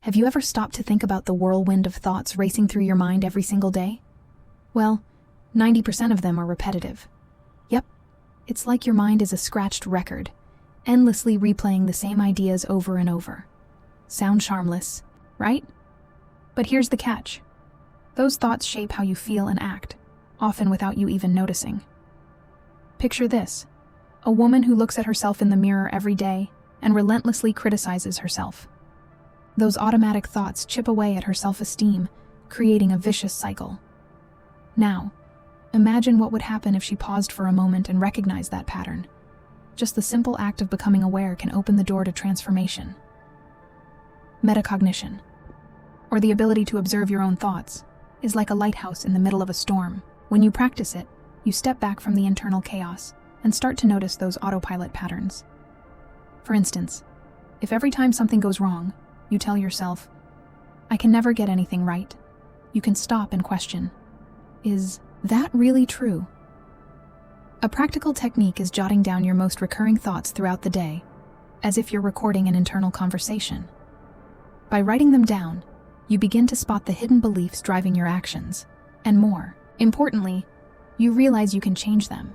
Have you ever stopped to think about the whirlwind of thoughts racing through your mind every single day? Well, 90% of them are repetitive. Yep, it's like your mind is a scratched record, endlessly replaying the same ideas over and over. Sounds harmless, right? But here's the catch. Those thoughts shape how you feel and act, often without you even noticing. Picture this: a woman who looks at herself in the mirror every day and relentlessly criticizes herself. Those automatic thoughts chip away at her self-esteem, creating a vicious cycle. Now, imagine what would happen if she paused for a moment and recognized that pattern. Just the simple act of becoming aware can open the door to transformation. Metacognition, or the ability to observe your own thoughts, is like a lighthouse in the middle of a storm. When you practice it, you step back from the internal chaos and start to notice those autopilot patterns. For instance, if every time something goes wrong, you tell yourself, "I can never get anything right," you can stop and question, is that really true? A practical technique is jotting down your most recurring thoughts throughout the day, as if you're recording an internal conversation. By writing them down, you begin to spot the hidden beliefs driving your actions, and more importantly, you realize you can change them.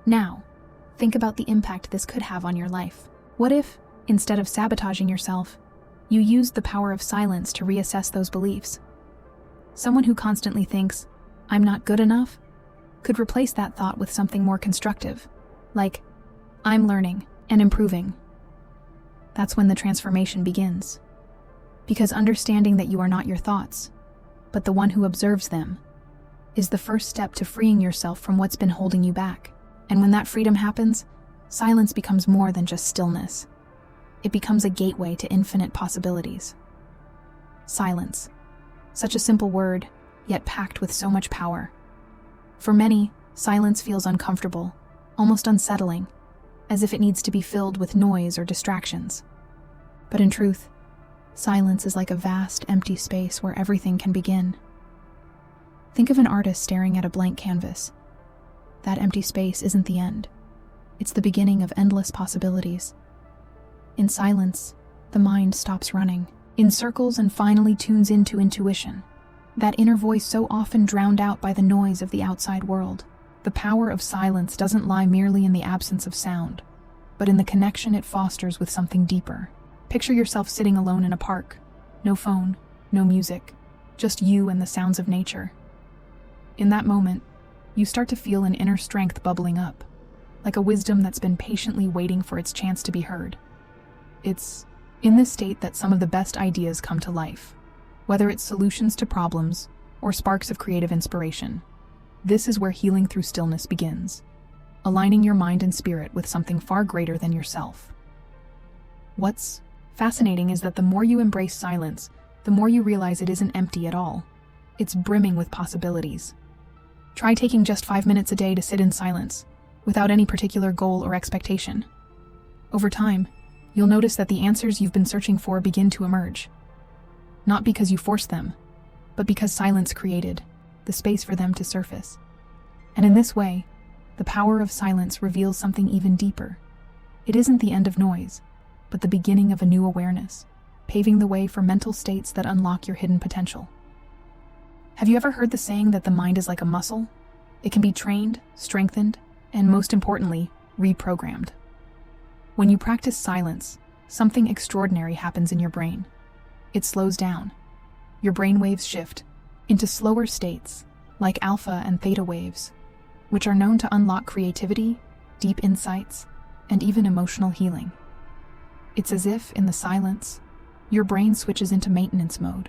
Now, think about the impact this could have on your life. What if, instead of sabotaging yourself, you used the power of silence to reassess those beliefs? Someone who constantly thinks, "I'm not good enough," could replace that thought with something more constructive, like, "I'm learning and improving." That's when the transformation begins. Because understanding that you are not your thoughts, but the one who observes them, is the first step to freeing yourself from what's been holding you back. And when that freedom happens, silence becomes more than just stillness. It becomes a gateway to infinite possibilities. Silence. Such a simple word, yet packed with so much power. For many, silence feels uncomfortable, almost unsettling, as if it needs to be filled with noise or distractions. But in truth, silence is like a vast, empty space where everything can begin. Think of an artist staring at a blank canvas. That empty space isn't the end. It's the beginning of endless possibilities. In silence, the mind stops running in circles and finally tunes into intuition, that inner voice so often drowned out by the noise of the outside world. The power of silence doesn't lie merely in the absence of sound, but in the connection it fosters with something deeper. Picture yourself sitting alone in a park. No phone, no music, just you and the sounds of nature. In that moment, you start to feel an inner strength bubbling up, like a wisdom that's been patiently waiting for its chance to be heard. It's in this state that some of the best ideas come to life, whether it's solutions to problems or sparks of creative inspiration. This is where healing through stillness begins, aligning your mind and spirit with something far greater than yourself. What's fascinating is that the more you embrace silence, the more you realize it isn't empty at all. It's brimming with possibilities. Try taking just 5 minutes a day to sit in silence, without any particular goal or expectation. Over time, you'll notice that the answers you've been searching for begin to emerge. Not because you forced them, but because silence created the space for them to surface. And in this way, the power of silence reveals something even deeper. It isn't the end of noise, but the beginning of a new awareness, paving the way for mental states that unlock your hidden potential. Have you ever heard the saying that the mind is like a muscle? It can be trained, strengthened, and most importantly, reprogrammed. When you practice silence, something extraordinary happens in your brain. It slows down. Your brain waves shift into slower states, like alpha and theta waves, which are known to unlock creativity, deep insights, and even emotional healing. It's as if, in the silence, your brain switches into maintenance mode,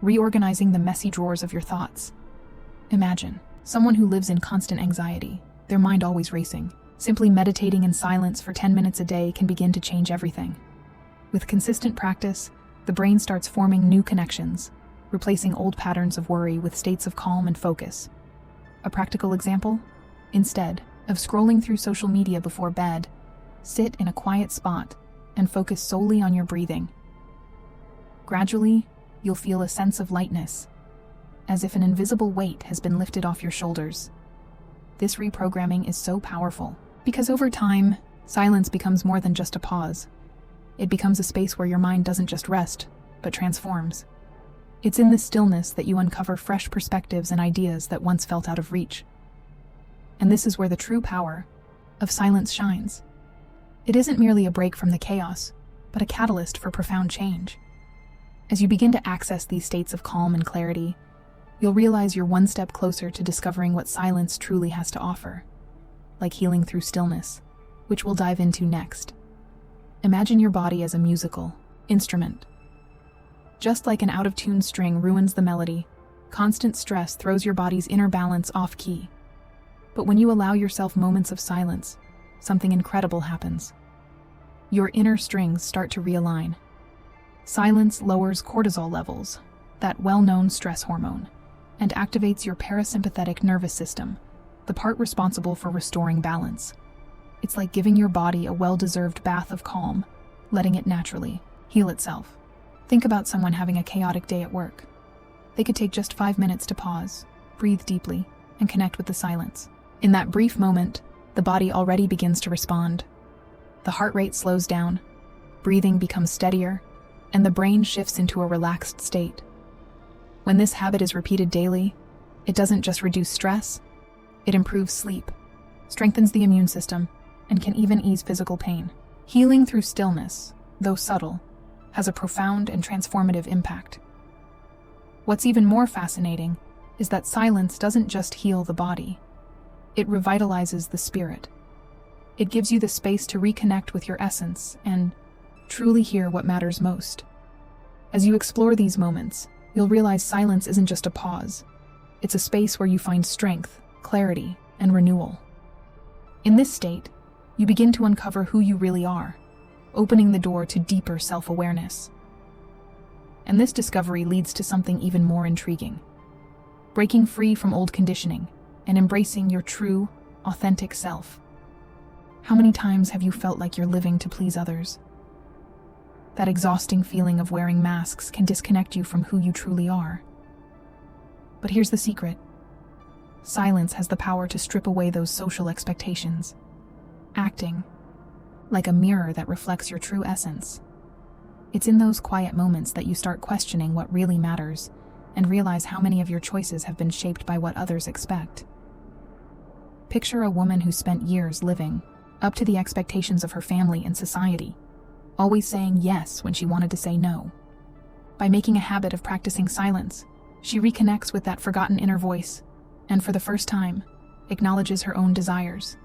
reorganizing the messy drawers of your thoughts. Imagine someone who lives in constant anxiety, their mind always racing. Simply meditating in silence for 10 minutes a day can begin to change everything. With consistent practice, the brain starts forming new connections, replacing old patterns of worry with states of calm and focus. A practical example? Instead of scrolling through social media before bed, sit in a quiet spot and focus solely on your breathing. Gradually, you'll feel a sense of lightness, as if an invisible weight has been lifted off your shoulders. This reprogramming is so powerful, because over time, silence becomes more than just a pause. It becomes a space where your mind doesn't just rest, but transforms. It's in this stillness that you uncover fresh perspectives and ideas that once felt out of reach. And this is where the true power of silence shines. It isn't merely a break from the chaos, but a catalyst for profound change. As you begin to access these states of calm and clarity, you'll realize you're one step closer to discovering what silence truly has to offer, like healing through stillness, which we'll dive into next. Imagine your body as a musical instrument. Just like an out-of-tune string ruins the melody, constant stress throws your body's inner balance off-key. But when you allow yourself moments of silence, something incredible happens. Your inner strings start to realign. Silence lowers cortisol levels, that well-known stress hormone, and activates your parasympathetic nervous system, the part responsible for restoring balance. It's like giving your body a well-deserved bath of calm, letting it naturally heal itself. Think about someone having a chaotic day at work. They could take just 5 minutes to pause, breathe deeply, and connect with the silence. In that brief moment, the body already begins to respond. The heart rate slows down, breathing becomes steadier, and the brain shifts into a relaxed state. When this habit is repeated daily, it doesn't just reduce stress, it improves sleep, strengthens the immune system, and can even ease physical pain. Healing through stillness, though subtle, has a profound and transformative impact. What's even more fascinating is that silence doesn't just heal the body, it revitalizes the spirit. It gives you the space to reconnect with your essence and truly hear what matters most. As you explore these moments, you'll realize silence isn't just a pause. It's a space where you find strength, clarity, and renewal. In this state, you begin to uncover who you really are, opening the door to deeper self-awareness. And this discovery leads to something even more intriguing: breaking free from old conditioning and embracing your true, authentic self. How many times have you felt like you're living to please others? That exhausting feeling of wearing masks can disconnect you from who you truly are. But here's the secret. Silence has the power to strip away those social expectations, acting like a mirror that reflects your true essence. It's in those quiet moments that you start questioning what really matters and realize how many of your choices have been shaped by what others expect. Picture a woman who spent years living up to the expectations of her family and society, always saying yes when she wanted to say no. By making a habit of practicing silence, she reconnects with that forgotten inner voice and, for the first time, acknowledges her own desires.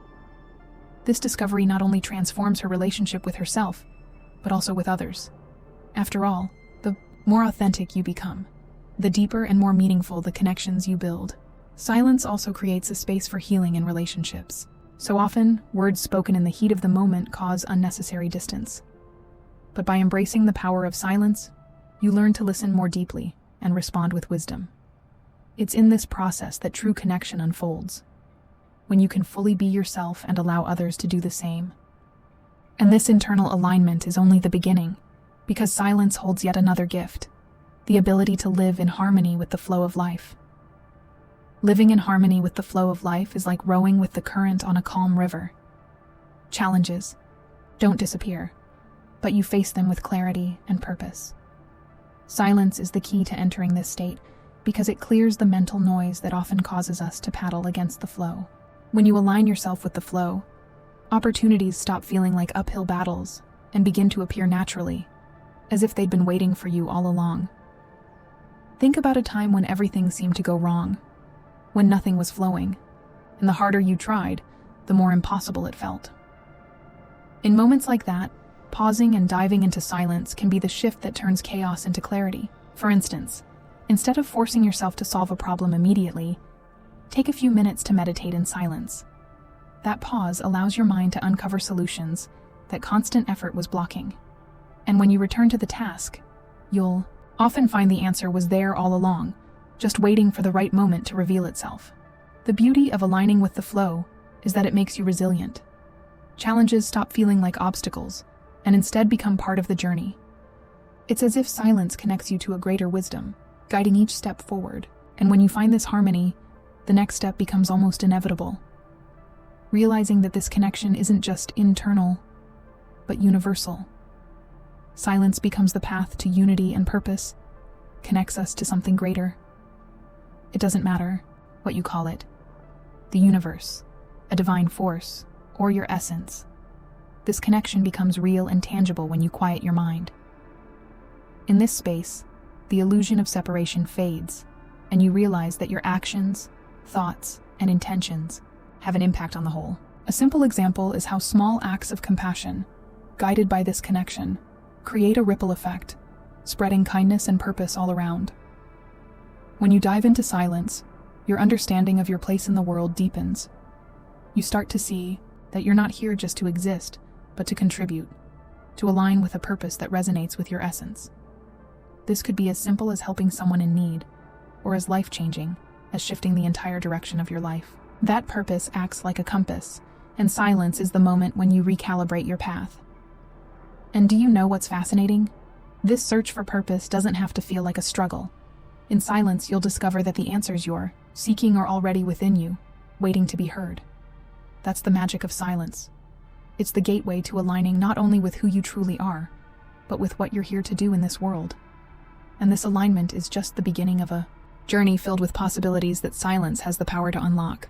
This discovery not only transforms her relationship with herself, but also with others. After all, the more authentic you become, the deeper and more meaningful the connections you build. Silence also creates a space for healing in relationships. So often, words spoken in the heat of the moment cause unnecessary distance. But by embracing the power of silence, you learn to listen more deeply and respond with wisdom. It's in this process that true connection unfolds, when you can fully be yourself and allow others to do the same. And this internal alignment is only the beginning, because silence holds yet another gift: the ability to live in harmony with the flow of life. Living in harmony with the flow of life is like rowing with the current on a calm river. Challenges don't disappear, but you face them with clarity and purpose. Silence is the key to entering this state because it clears the mental noise that often causes us to paddle against the flow. When you align yourself with the flow, opportunities stop feeling like uphill battles and begin to appear naturally, as if they'd been waiting for you all along. Think about a time when everything seemed to go wrong, when nothing was flowing, and the harder you tried, the more impossible it felt. In moments like that, pausing and diving into silence can be the shift that turns chaos into clarity. For instance, instead of forcing yourself to solve a problem immediately, take a few minutes to meditate in silence. That pause allows your mind to uncover solutions that constant effort was blocking. And when you return to the task, you'll often find the answer was there all along, just waiting for the right moment to reveal itself. The beauty of aligning with the flow is that it makes you resilient. Challenges stop feeling like obstacles and instead become part of the journey. It's as if silence connects you to a greater wisdom, guiding each step forward. And when you find this harmony, the next step becomes almost inevitable. Realizing that this connection isn't just internal, but universal. Silence becomes the path to unity and purpose, connects us to something greater. It doesn't matter what you call it, the universe, a divine force, or your essence. This connection becomes real and tangible when you quiet your mind. In this space, the illusion of separation fades, and you realize that your actions, thoughts, and intentions have an impact on the whole. A simple example is how small acts of compassion, guided by this connection, create a ripple effect, spreading kindness and purpose all around. When you dive into silence, your understanding of your place in the world deepens. You start to see that you're not here just to exist, but to contribute, to align with a purpose that resonates with your essence. This could be as simple as helping someone in need, or as life-changing as shifting the entire direction of your life. That purpose acts like a compass, and silence is the moment when you recalibrate your path. And do you know what's fascinating? This search for purpose doesn't have to feel like a struggle. In silence, you'll discover that the answers you're seeking are already within you, waiting to be heard. That's the magic of silence. It's the gateway to aligning not only with who you truly are, but with what you're here to do in this world. And this alignment is just the beginning of a journey filled with possibilities that silence has the power to unlock.